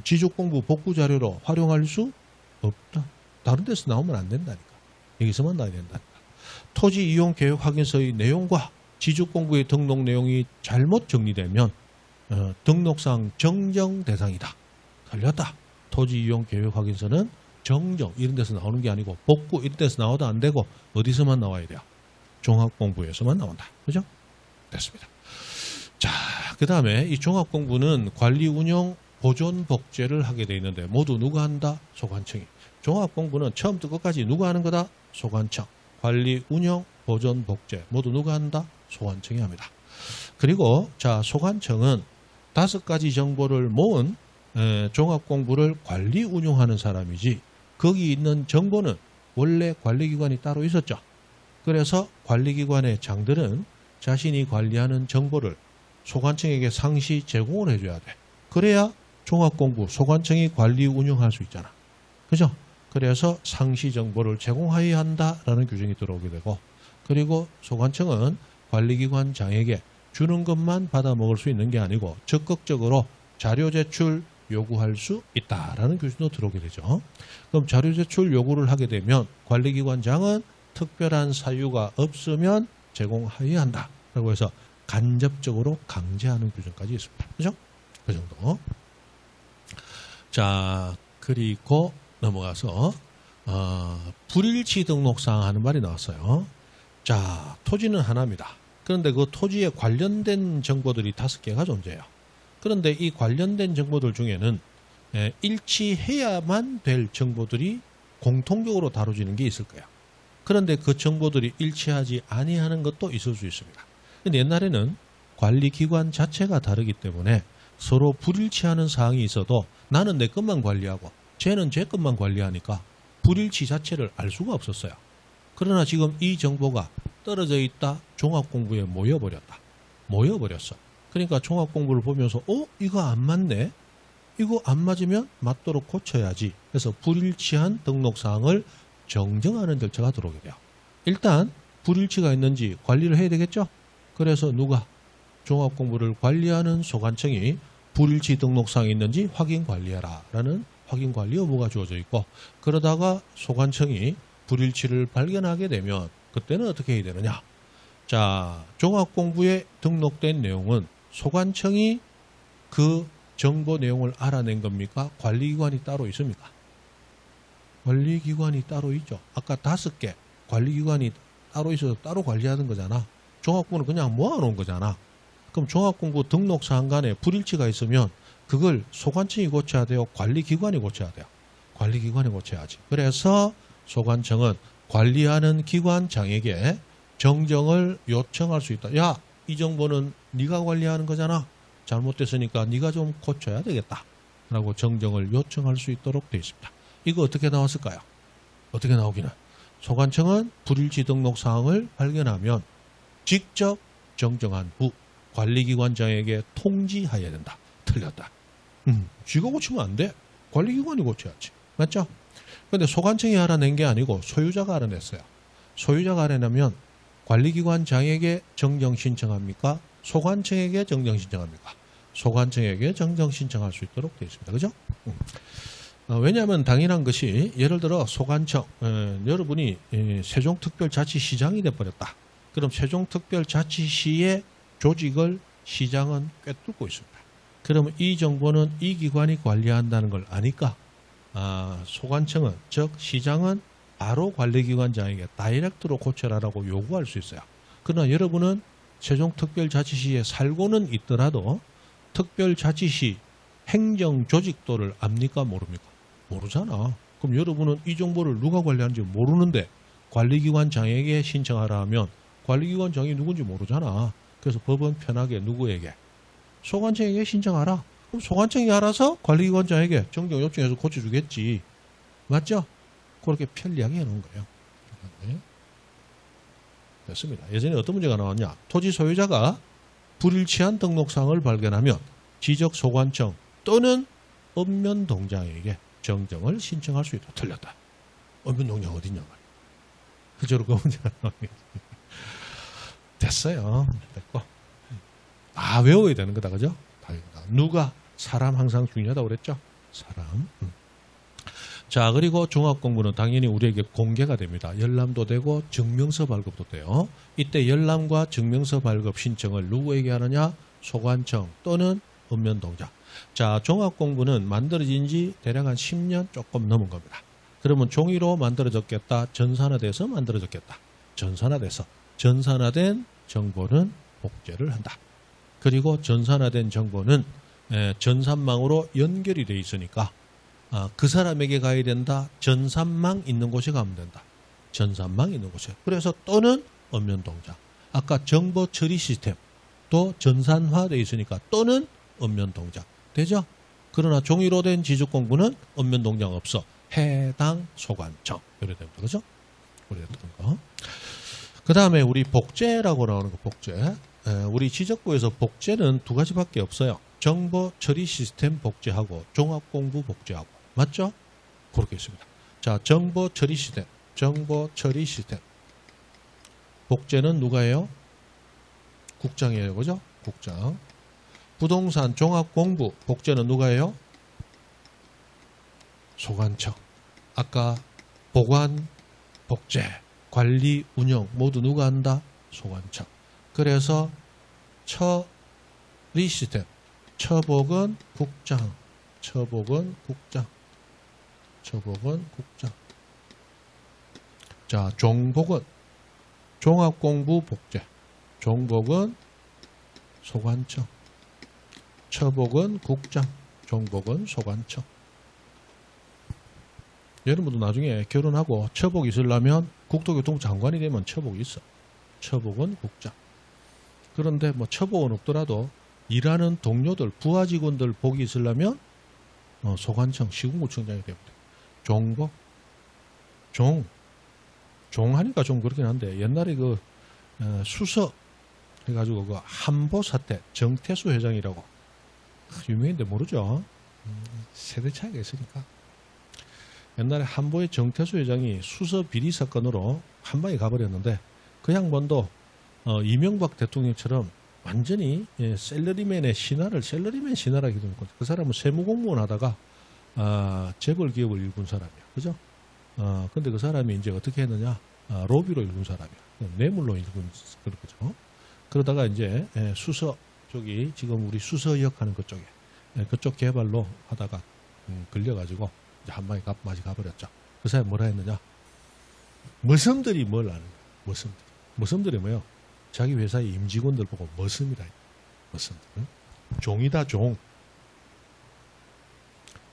지적공부 복구 자료로 활용할 수 없다. 다른 데서 나오면 안 된다니까. 여기서만 나와야 된다니까. 토지 이용 계획 확인서의 내용과 지적공부의 등록 내용이 잘못 정리되면 등록상 정정 대상이다. 틀렸다. 토지 이용 계획 확인서는 정정 이런 데서 나오는 게 아니고 복구 이런 데서 나와도 안 되고 어디서만 나와야 돼요? 종합공부에서만 나온다. 그죠? 됐습니다. 자, 그 다음에 이 종합공부는 관리 운영 보존 복제를 하게 돼 있는데 모두 누가 한다? 소관청이. 종합공부는 처음부터 끝까지 누가 하는 거다? 소관청. 관리 운영 보존 복제 모두 누가 한다? 소관청이 합니다. 그리고 자, 소관청은 5가지 정보를 모은 종합공부를 관리 운용하는 사람이지 거기 있는 정보는 원래 관리기관이 따로 있었죠. 그래서 관리기관의 장들은 자신이 관리하는 정보를 소관청에게 상시 제공을 해줘야 돼. 그래야 종합공부 소관청이 관리 운영할 수 있잖아. 그죠? 그래서 상시 정보를 제공하여야 한다라는 규정이 들어오게 되고 그리고 소관청은 관리기관장에게 주는 것만 받아 먹을 수 있는 게 아니고 적극적으로 자료 제출 요구할 수 있다라는 규정도 들어오게 되죠. 그럼 자료 제출 요구를 하게 되면 관리기관장은 특별한 사유가 없으면 제공하여야 한다라고 해서 간접적으로 강제하는 규정까지 있습니다. 그죠? 그 정도. 자, 그리고 넘어가서 불일치 등록사항 하는 말이 나왔어요. 자, 토지는 하나입니다. 그런데 그 토지에 관련된 정보들이 5개가 존재해요. 그런데 이 관련된 정보들 중에는 일치해야만 될 정보들이 공통적으로 다뤄지는 게 있을 거예요. 그런데 그 정보들이 일치하지 아니하는 것도 있을 수 있습니다. 근데 옛날에는 관리기관 자체가 다르기 때문에 서로 불일치하는 사항이 있어도 나는 내 것만 관리하고 쟤는 제 것만 관리하니까 불일치 자체를 알 수가 없었어요. 그러나 지금 이 정보가 떨어져 있다 종합공부에 모여버렸다. 모여버렸어. 그러니까 종합공부를 보면서 이거 안 맞네? 이거 안 맞으면 맞도록 고쳐야지. 그래서 불일치한 등록사항을 정정하는 절차가 들어오게 돼요. 일단 불일치가 있는지 관리를 해야 되겠죠? 그래서 누가? 종합공부를 관리하는 소관청이 불일치 등록사항이 있는지 확인 관리해라 라는 확인 관리 의무가 주어져 있고, 그러다가 소관청이 불일치를 발견하게 되면 그때는 어떻게 해야 되느냐? 자, 종합공부에 등록된 내용은 소관청이 그 정보 내용을 알아낸 겁니까? 관리기관이 따로 있습니까? 관리기관이 따로 있죠. 아까 5개 관리기관이 따로 있어서 따로 관리하는 거잖아. 종합공부는 그냥 모아놓은 거잖아. 그럼 종합공부 등록사항 간에 불일치가 있으면 그걸 소관청이 고쳐야 돼요? 관리기관이 고쳐야 돼요? 관리기관이 고쳐야지. 그래서 소관청은 관리하는 기관장에게 정정을 요청할 수 있다. 야, 이 정보는 네가 관리하는 거잖아. 잘못됐으니까 네가 좀 고쳐야 되겠다. 라고 정정을 요청할 수 있도록 되어 있습니다. 이거 어떻게 나왔을까요? 어떻게 나오기는? 소관청은 불일치 등록 사항을 발견하면 직접 정정한 후 관리기관장에게 통지해야 된다. 틀렸다. 쥐가 고치면 안 돼. 관리기관이 고쳐야지. 맞죠? 그런데 소관청이 알아낸 게 아니고 소유자가 알아냈어요. 소유자가 알아내면 관리기관장에게 정정 신청합니까? 소관청에게 정정 신청합니까? 소관청에게 정정 신청할 수 있도록 되어 있습니다. 그죠? 왜냐하면 당연한 것이, 예를 들어 소관청, 여러분이 세종특별자치시장이 돼버렸다. 그럼 세종특별자치시의 조직을 시장은 꿰뚫고 있습니다. 그러면 이 정보는 이 기관이 관리한다는 걸 아니까 소관청은, 즉 시장은 바로 관리기관장에게 다이렉트로 고쳐라라고 요구할 수 있어요. 그러나 여러분은 세종특별자치시에 살고는 있더라도 특별자치시 행정조직도를 압니까? 모릅니까? 모르잖아. 그럼 여러분은 이 정보를 누가 관리하는지 모르는데 관리기관장에게 신청하라 하면 관리기관장이 누군지 모르잖아. 그래서 법은 편하게 누구에게? 소관청에게 신청하라. 그럼 소관청이 알아서 관리기관장에게 정정 요청해서 고쳐주겠지. 맞죠? 그렇게 편리하게 해놓은 거예요. 네. 됐습니다. 예전에 어떤 문제가 나왔냐? 토지 소유자가 불일치한 등록사항을 발견하면 지적 소관청 또는 읍면동장에게 정정을 신청할 수 있다. 틀렸다. 읍면동장 어디냐? 그저로 그 문제가 나오겠지. 됐어요. 됐고. 다 외워야 되는 거다. 그죠? 누가? 사람 항상 중요하다고 그랬죠? 사람. 자, 그리고 종합공부는 당연히 우리에게 공개가 됩니다. 열람도 되고 증명서 발급도 돼요. 이때 열람과 증명서 발급 신청을 누구에게 하느냐? 소관청 또는 읍면동장. 자, 종합공부는 만들어진 지 대략 한 10년 조금 넘은 겁니다. 그러면 종이로 만들어졌겠다. 전산화돼서 만들어졌겠다. 전산화돼서. 전산화된 정보는 복제를 한다. 그리고 전산화된 정보는 전산망으로 연결이 돼 있으니까 그 사람에게 가야 된다. 전산망 있는 곳에 가면 된다. 전산망 있는 곳에. 그래서 또는 읍면동장. 아까 정보 처리 시스템 또 전산화되어 있으니까 또는 읍면동장. 되죠? 그러나 종이로 된 지적공부는 읍면동장 없어. 해당 소관청. 이래 됩니다. 그죠? 우리했던 거. 그 다음에 우리 복제라고 나오는 거, 복제. 우리 지적부에서 복제는 2가지밖에 없어요. 정보 처리 시스템 복제하고 종합공부 복제하고. 맞죠? 그렇게 있습니다. 자, 정보 처리 시스템. 정보 처리 시스템. 복제는 누가 해요? 국장이에요. 그죠? 국장. 부동산 종합공부 복제는 누가 해요? 소관청. 아까 보관, 복제, 관리, 운영 모두 누가 한다? 소관청. 그래서 처리 시스템. 처복은 국장. 처복은 국장. 처복은 국장. 자, 종복은 종합공부 복제. 종복은 소관청. 처복은 국장. 종복은 소관청. 여러분도 나중에 결혼하고 처복 있으려면 국토교통부 장관이 되면 처복이 있어. 처복은 국장. 그런데 뭐 처복은 없더라도 일하는 동료들, 부하 직원들 복이 있으려면 소관청, 시군구청장이 됩니다. 종복, 종하니까 좀 그렇긴 한데 옛날에 그 수석 해가지고 그 한보 사태 정태수 회장이라고 유명인데 모르죠? 세대 차이가 있으니까. 옛날에 한보의 정태수 회장이 수서 비리 사건으로 한 방에 가버렸는데 그 양반도 이명박 대통령처럼 완전히 샐러리맨의 신화를 샐러리맨 신화라고 해도 있고 그 사람은 세무공무원 하다가 재벌 기업을 일군 사람이야. 그죠? 근데 그 사람이 이제 어떻게 했느냐? 로비로 일군 사람이야. 뇌물로 일군 그렇죠. 그러다가 이제 수서 쪽이 지금 우리 수서역 하는 그쪽에 그쪽 개발로 하다가 걸려가지고 이제 한 방에 맞이 가버렸죠. 그 사람이 뭐라 했느냐? 머슴들이 뭘 아는 거야? 머슴들이 뭐요? 자기 회사의 임직원들 보고 머슴이라. 머슴들. 종이다, 종.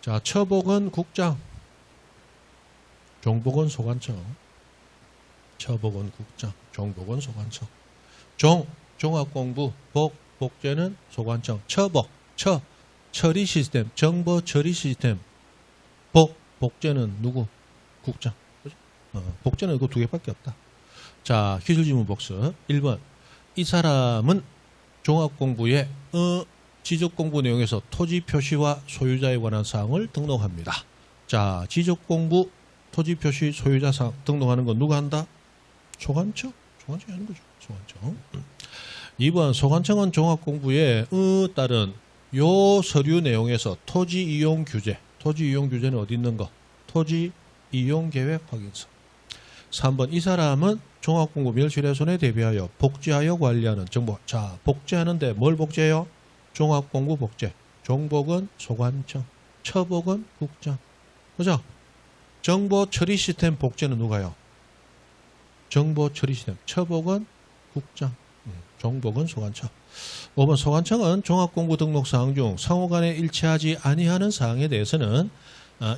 자, 처복은 국장. 종복은 소관청. 처복은 국장. 종복은 소관청. 종합공부. 복제는 소관청. 처복. 처리 시스템. 정보 처리 시스템. 복제는 누구? 국장. 그죠? 복제는 이거 두 개밖에 없다. 자, 기술지문 복습. 1번. 이 사람은 종합공부에 지적공부 내용에서 토지 표시와 소유자에 관한 사항을 등록합니다. 자, 지적공부 토지 표시 소유자 사항 등록하는 건 누가 한다? 소관청? 소관청이 하는 거죠. 소관청. 2번. 소관청은 종합공부에 따른 요 서류 내용에서 토지 이용 규제. 토지 이용 규제는 어디 있는 거? 토지 이용 계획 확인서. 3번. 이 사람은 종합공부 멸실훼손에 대비하여 복제하여 관리하는 정보. 자, 복제하는데 뭘 복제해요? 종합공부 복제. 종복은 소관청. 처복은 국장. 그죠? 정보 처리 시스템 복제는 누가요? 정보 처리 시스템. 처복은 국장. 종복은 소관청. 5번. 소관청은 종합공부 등록 사항 중 상호간에 일치하지 아니하는 사항에 대해서는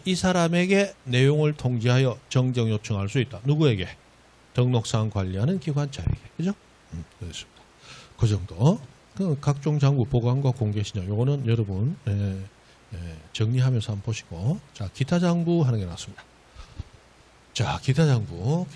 이 사람에게 내용을 통지하여 정정 요청할 수 있다. 누구에게? 등록사항 관리하는 기관차에게. 그죠? 그렇습니다. 그 정도. 각종 장부 보관과 공개 신청. 요거는 여러분 정리하면서 한번 보시고. 자, 기타 장부 하는 게 나왔습니다. 자, 기타 장부.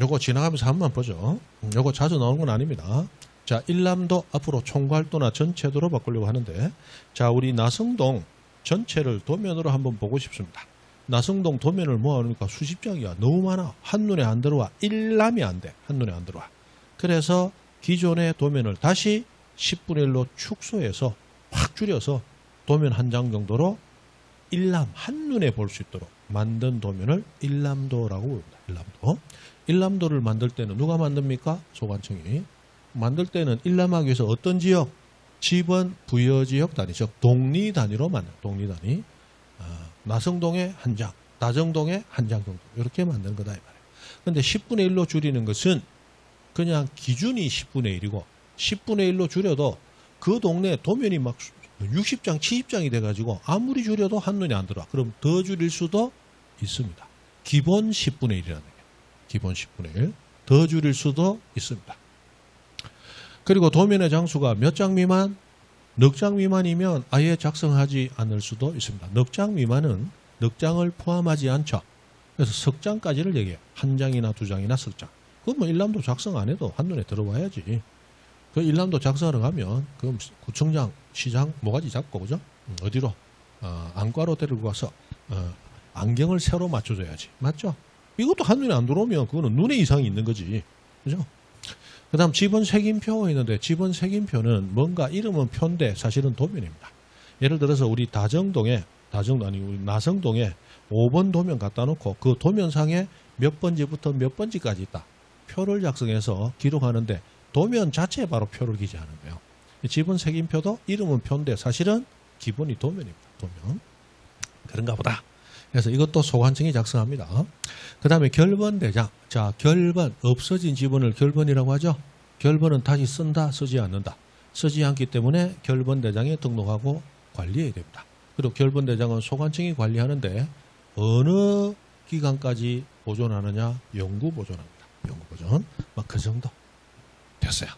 요거 지나가면서 한번 보죠. 요거 자주 나오는 건 아닙니다. 자, 일남도 앞으로 총괄도나 전체도로 바꾸려고 하는데, 자, 우리 나성동 전체를 도면으로 한번 보고 싶습니다. 나성동 도면을 모아놓으니까 수십 장이야. 너무 많아. 한눈에 안 들어와. 일남이 안 돼. 한눈에 안 들어와. 그래서 기존의 도면을 다시 10분의 1로 축소해서 확 줄여서 도면 한 장 정도로 일남, 한눈에 볼 수 있도록 만든 도면을 일남도라고 부릅니다. 일남도. 일남도를 만들 때는 누가 만듭니까? 소관청이. 만들 때는 일남하기 위해서 어떤 지역? 지번 부여지역 단위, 즉 동리 단위로 만든 동리 단위. 나성동에 한 장, 다정동에 한 장 정도 이렇게 만든 거다 이 말이에요. 그런데 10분의 1로 줄이는 것은 그냥 기준이 10분의 1이고 10분의 1로 줄여도 그 동네 도면이 막 60장, 70장이 돼가지고 아무리 줄여도 한눈에 안 들어와. 그럼 더 줄일 수도 있습니다. 기본 10분의 1이라는 거예요. 기본 10분의 1. 더 줄일 수도 있습니다. 그리고 도면의 장수가 몇 장 미만? 넉 장 미만이면 아예 작성하지 않을 수도 있습니다. 넉 장 미만은 넉 장을 포함하지 않죠. 그래서 석 장까지를 얘기해요. 한 장이나 두 장이나 석 장. 그건 뭐 일남도 작성 안 해도 한눈에 들어와야지. 그 일남도 작성하러 가면 그럼 구청장, 시장 모가지 잡고 그죠? 어디로? 안과로 데리고 가서 안경을 새로 맞춰줘야지. 맞죠? 이것도 한눈에 안 들어오면 그거는 눈에 이상이 있는 거지. 그죠? 그 다음 지번 색임표 있는데 지번 색임표는 뭔가 이름은 표인데 사실은 도면입니다. 예를 들어서 우리 우리 나성동에 5번 도면 갖다 놓고 그 도면상에 몇 번지부터 몇 번지까지 있다. 표를 작성해서 기록하는데 도면 자체에 바로 표를 기재하는 거예요. 지분 색임표도 이름은 표인데 사실은 기본이 도면입니다. 도면. 그런가 보다. 그래서 이것도 소관청이 작성합니다. 그 다음에 결번대장. 자, 결번. 없어진 지분을 결번이라고 하죠. 결번은 다시 쓴다, 쓰지 않는다. 쓰지 않기 때문에 결번대장에 등록하고 관리해야 됩니다. 그리고 결번대장은 소관청이 관리하는데 어느 기간까지 보존하느냐? 영구 보존합니다. 영구 보존. 막 그 정도 됐어요.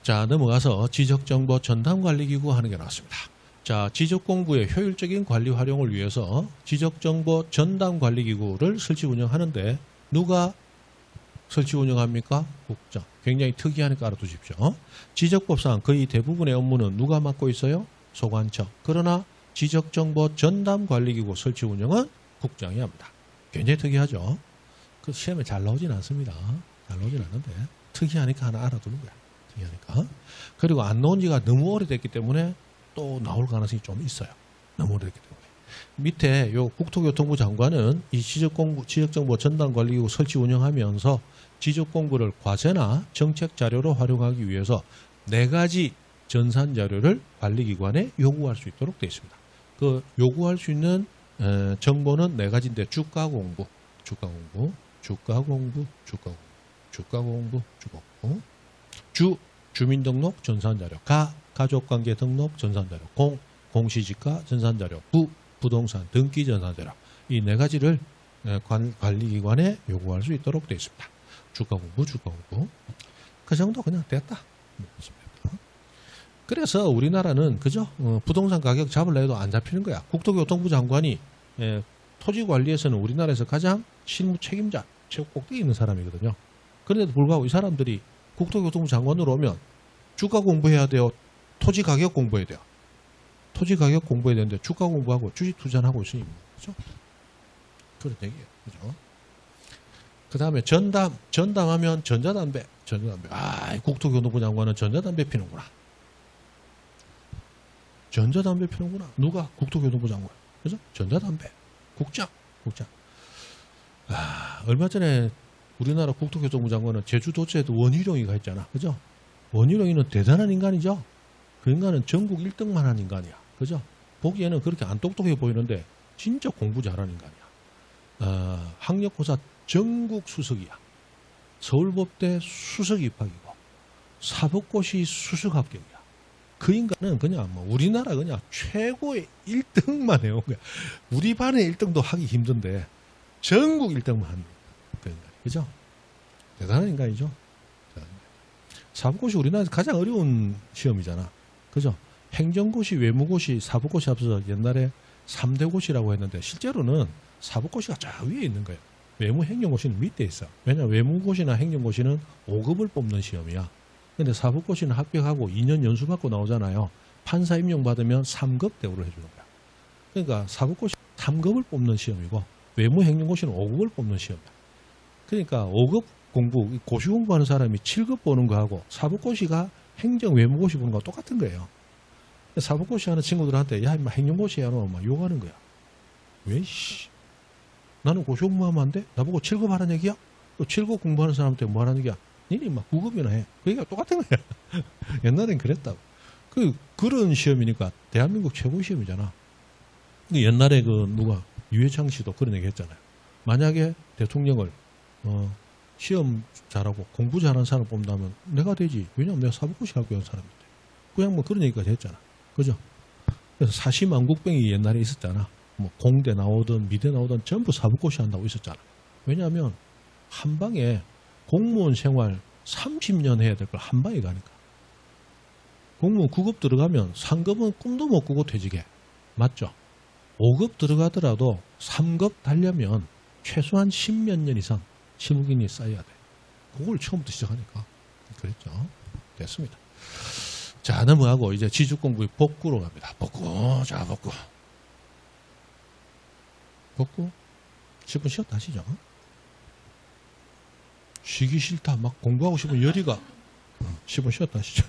자, 넘어가서 지적정보 전담관리기구 하는 게 나왔습니다. 자, 지적공부의 효율적인 관리 활용을 위해서 지적정보 전담관리기구를 설치 운영하는데 누가 설치 운영합니까? 국장. 굉장히 특이하니까 알아두십시오. 지적법상 거의 대부분의 업무는 누가 맡고 있어요? 소관청. 그러나 지적정보 전담관리기구 설치 운영은 국장이 합니다. 굉장히 특이하죠. 그 시험에 잘 나오진 않습니다. 잘 나오진 않는데 특이하니까 하나 알아두는 거야. 특이하니까. 그리고 안 나온 지가 너무 오래됐기 때문에 또 나올 가능성이 좀 있어요. 너무 오래됐기 때문에. 밑에 요 국토교통부 장관은 이 지적정보 전담관리기구 설치 운영하면서 지적공부를 과제나 정책 자료로 활용하기 위해서 4가지 전산 자료를 관리기관에 요구할 수 있도록 되어 있습니다. 그 요구할 수 있는 정보는 4가지인데 주가공부, 주민등록 전산자료, 가족관계 등록 전산자료, 공시지가 전산자료, 부동산 등기 전산자료. 이 4가지를 관리기관에 요구할 수 있도록 되어 있습니다. 주가공부. 그 정도 그냥 됐다. 그래서 우리나라는 그죠? 부동산 가격 잡으려 해도 안 잡히는 거야. 국토교통부 장관이 토지관리에서는 우리나라에서 가장 실무 책임자, 최고 꼭대기에 있는 사람이거든요. 그런데도 불구하고 이 사람들이 국토교통부 장관으로 오면 주가 공부해야 돼요. 토지 가격 공부해야 돼요. 토지 가격 공부해야 되는데 주가 공부하고 주식 투자는 하고 있으니 그죠? 그런 얘기예요. 그죠? 그 다음에 전담하면 전자담배. 국토교통부 장관은 전자담배 피는구나. 전자담배 피는구나. 누가? 국토교통부 장관. 그죠? 전자담배. 국장. 얼마 전에 우리나라 국토교통부 장관은 제주도처에도 원희룡이가 있잖아. 그죠? 원희룡이는 대단한 인간이죠? 그 인간은 전국 1등만 한 인간이야. 그죠? 보기에는 그렇게 안 똑똑해 보이는데 진짜 공부 잘하는 인간이야. 학력고사 전국 수석이야. 서울법대 수석 입학이고 사법고시 수석 합격이야. 그 인간은 그냥 우리나라 그냥 최고의 1등만 해온 거야. 우리 반의 1등도 하기 힘든데 전국 1등만 하는 그 인간. 그죠? 대단한 인간이죠. 사법고시 우리나라에서 가장 어려운 시험이잖아. 그죠? 행정고시, 외무고시, 사법고시 앞서서 옛날에 3대 고시라고 했는데 실제로는 사법고시가 저 위에 있는 거예요. 외무행정고시는 밑에 있어. 왜냐하면 외무고시나 행정고시는 5급을 뽑는 시험이야. 근데 사법고시는 합격하고 2년 연수 받고 나오잖아요. 판사 임용 받으면 3급 대우를 해주는 거야. 그러니까 사법고시 3급을 뽑는 시험이고 외무행정고시는 5급을 뽑는 시험이야. 그러니까 5급 공부, 고시 공부하는 사람이 7급 보는 거하고 사법고시가 행정 외무고시 보는 거하고 똑같은 거예요. 사법고시 하는 친구들한테 야 임마 행정고시 하노 막 욕하는 거야. 왜 씨? 나는 고시 공부하면 안 돼? 나보고 7급 하라는 얘기야? 또 7급 공부하는 사람한테 뭐 하라는 얘기야? 니네 막 9급이나 해. 그 얘기가 똑같은 거야. 옛날엔 그랬다고. 그런 시험이니까 대한민국 최고 시험이잖아. 옛날에 누가 유해창 씨도 그런 얘기 했잖아요. 만약에 대통령을 시험 잘하고 공부 잘하는 사람 뽑는다면 내가 되지. 왜냐면 내가 사법고시 합격한 사람인데. 그냥 그런 얘기까지 했잖아. 그죠? 그래서 사시만국병이 옛날에 있었잖아. 공대 나오든 미대 나오든 전부 사법고시 한다고 있었잖아. 왜냐하면 한 방에 공무원 생활 30년 해야 될 걸 한 방에 가니까. 공무원 9급 들어가면 3급은 꿈도 못 꾸고 퇴직해. 맞죠? 5급 들어가더라도 3급 달려면 최소한 10몇 년 이상 실무기능이 쌓여야 돼. 그걸 처음부터 시작하니까. 그랬죠. 됐습니다. 자, 넘어가고 이제 지주공부의 복구로 갑니다. 복구. 10분 쉬었다 하시죠. 쉬기 싫다. 막 공부하고 싶은 열이가 10분 쉬었다 하시죠.